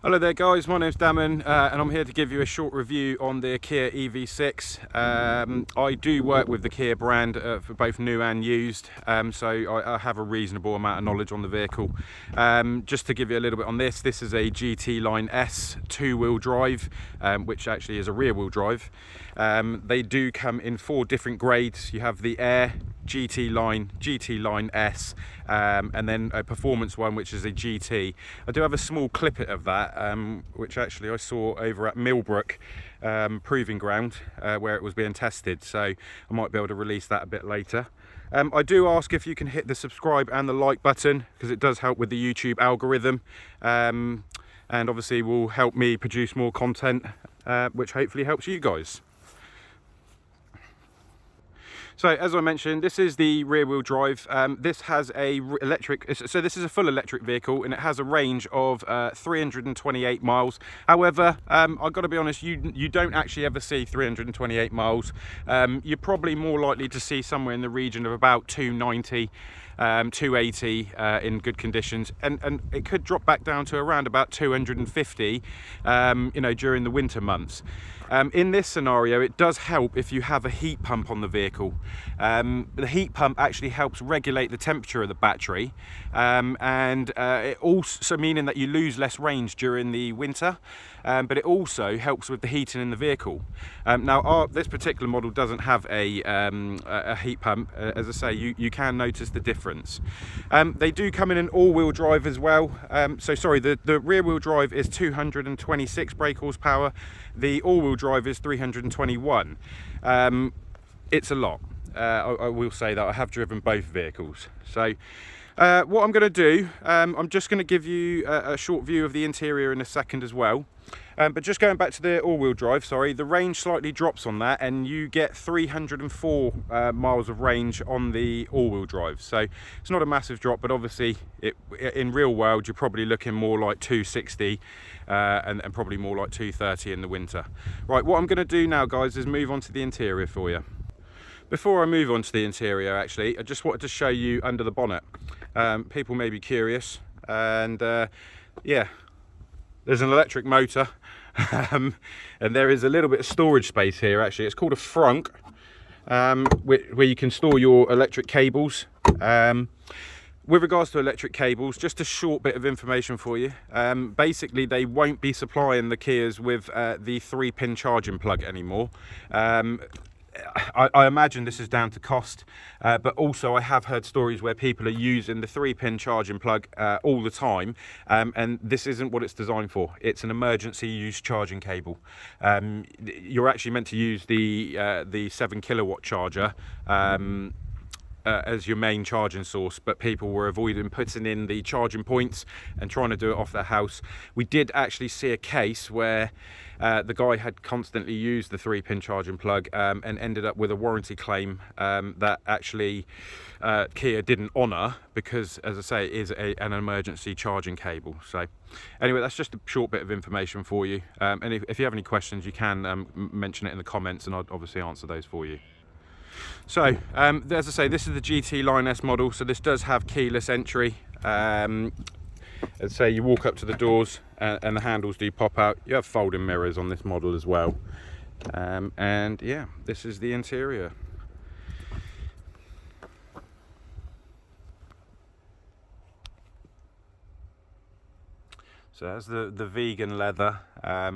Hello there guys, my name's Damon and I'm here to give you a short review on the Kia EV6. I do work with the Kia brand for both new and used, so I have a reasonable amount of knowledge on the vehicle. Just to give you a little bit on this is a GT Line S 2-wheel drive, which actually is a rear wheel drive. They do come in 4 different grades. You have the Air, GT Line S, and then a performance one which is a GT. I do have a small clippet of that, which actually I saw over at Millbrook Proving Ground, where it was being tested, so I might be able to release that a bit later. I do ask if you can hit the subscribe and the like button, because it does help with the YouTube algorithm, and obviously will help me produce more content, which hopefully helps you guys. So as I mentioned, this is the rear wheel drive. This has a so this is a full electric vehicle and it has a range of 328 miles. However, I've got to be honest, you don't actually ever see 328 miles. You're probably more likely to see somewhere in the region of about 290. 280 in good conditions, and it could drop back down to around about 250 during the winter months. In this scenario, it does help if you have a heat pump on the vehicle. The heat pump actually helps regulate the temperature of the battery, and it also meaning that you lose less range during the winter, but it also helps with the heating in the vehicle. Now this particular model doesn't have a heat pump. As I say, you can notice the difference. They do come in an all-wheel drive as well. The rear-wheel drive is 226 brake horsepower. The all-wheel drive is 321. It's a lot. I will say that I have driven both vehicles. So what I'm going to do, I'm just going to give you a short view of the interior in a second as well. But just going back to the all-wheel drive, the range slightly drops on that, and you get 304 miles of range on the all-wheel drive. So it's not a massive drop, but obviously in real world you're probably looking more like 260 and probably more like 230 in the winter. Right, what I'm going to do now, guys, is move on to the interior for you. Before I move on to the interior, actually, I just wanted to show you under the bonnet. People may be curious, and yeah, there's an electric motor, and there is a little bit of storage space here. Actually, it's called a frunk, where you can store your electric cables. With regards to electric cables, just a short bit of information for you. Basically, they won't be supplying the Kias with the 3-pin charging plug anymore. I imagine this is down to cost, but also I have heard stories where people are using the 3-pin charging plug all the time, and this isn't what it's designed for. It's an emergency use charging cable. You're actually meant to use the 7 kilowatt charger as your main charging source, but people were avoiding putting in the charging points and trying to do it off their house. We did actually see a case where the guy had constantly used the 3-pin charging plug and ended up with a warranty claim that actually Kia didn't honour, because, as I say, it is an emergency charging cable. So anyway, that's just a short bit of information for you, and if you have any questions, you can mention it in the comments and I'll obviously answer those for you. So as I say, this is the GT Line S model, so this does have keyless entry. As I say, you walk up to the doors and the handles do pop out. You have folding mirrors on this model as well, and yeah, this is the interior. So that's the vegan leather,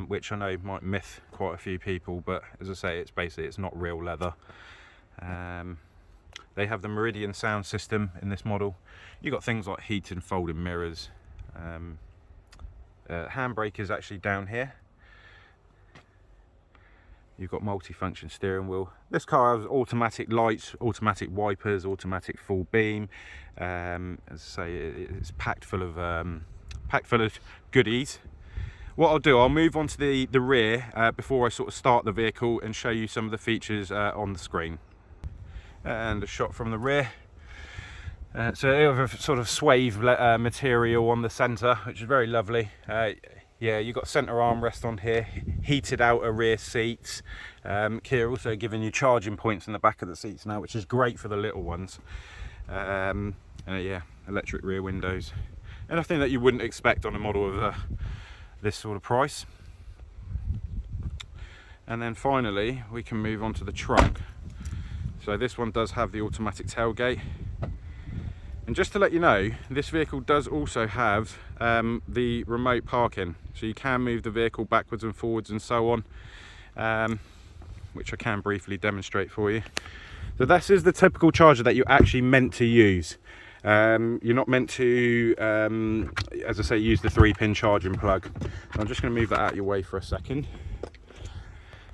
which I know might myth quite a few people, but as I say, it's not real leather. They have the Meridian sound system in this model. You've got things like heated folding mirrors. Handbrake is actually down here. You've got multi-function steering wheel. This car has automatic lights, automatic wipers, automatic full beam. As I say, it's packed full of goodies. What I'll do, I'll move on to the rear before I sort of start the vehicle and show you some of the features on the screen. And a shot from the rear. So they have a sort of swave material on the centre, which is very lovely. Yeah, you've got centre armrest on here, heated outer rear seats. Kia also giving you charging points in the back of the seats now, which is great for the little ones. Yeah, electric rear windows. Anything that you wouldn't expect on a model of this sort of price. And then finally we can move on to the trunk. So this one does have the automatic tailgate, and just to let you know, this vehicle does also have the remote parking, so you can move the vehicle backwards and forwards and so on, which I can briefly demonstrate for you. So this is the typical charger that you're actually meant to use. You're not meant to, as I say, use the 3-pin charging plug. I'm just going to move that out of your way for a second.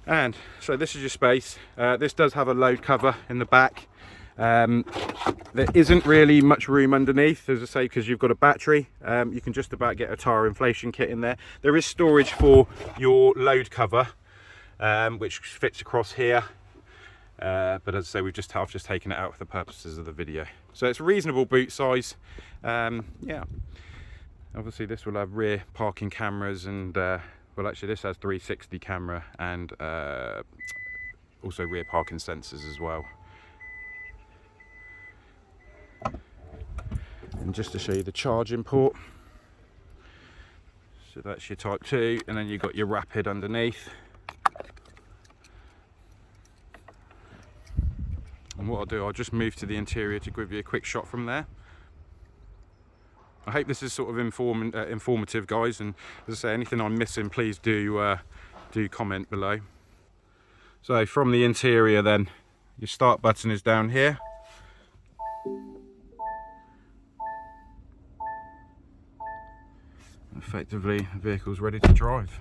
And so this is your space. This does have a load cover in the back. There isn't really much room underneath, as I say, because you've got a battery. You can just about get a tyre inflation kit in there. There is storage for your load cover, which fits across here. But as I say, I've just taken it out for the purposes of the video. So it's reasonable boot size. Yeah. Obviously this will have rear parking cameras and well, actually this has 360 camera and also rear parking sensors as well. And just to show you the charging port, so that's your Type 2, and then you've got your Rapid underneath. And what I'll do, I'll just move to the interior to give you a quick shot from there. I hope this is sort of informative, guys, and as I say, anything I'm missing, please do comment below. So from the interior then, your start button is down here. Effectively, the vehicle's ready to drive.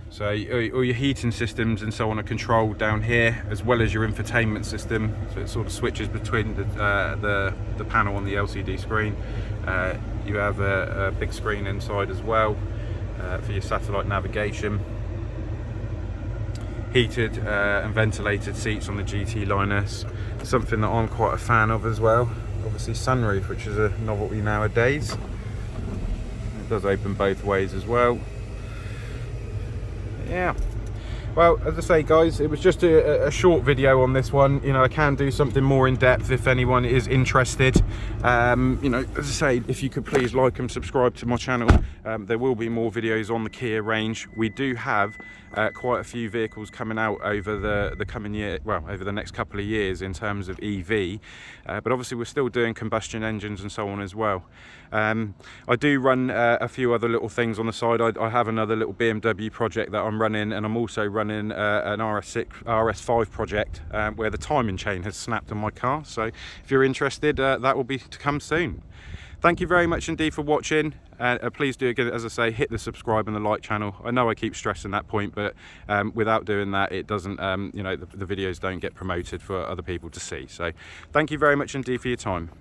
So all your heating systems and so on are controlled down here, as well as your infotainment system. So it sort of switches between the panel and the LCD screen. You have a big screen inside as well for your satellite navigation. Heated and ventilated seats on the GT Line S, something that I'm quite a fan of as well. Obviously sunroof, which is a novelty nowadays. It does open both ways as well. Yeah, well, as I say, guys, it was just a short video on this one. You know, I can do something more in depth if anyone is interested. You know, as I say, if you could please like and subscribe to my channel. There will be more videos on the Kia range. We do have quite a few vehicles coming out over the coming year, well, over the next couple of years in terms of EV, but obviously we're still doing combustion engines and so on as well. I do run a few other little things on the side. I have another little BMW project that I'm running, and I'm also running an RS5 project where the timing chain has snapped on my car. So if you're interested, that will be to come soon. Thank you very much indeed for watching. Please do, again, as I say, hit the subscribe and the like channel. I know I keep stressing that point, but without doing that, it doesn't, you know, the videos don't get promoted for other people to see. So thank you very much indeed for your time.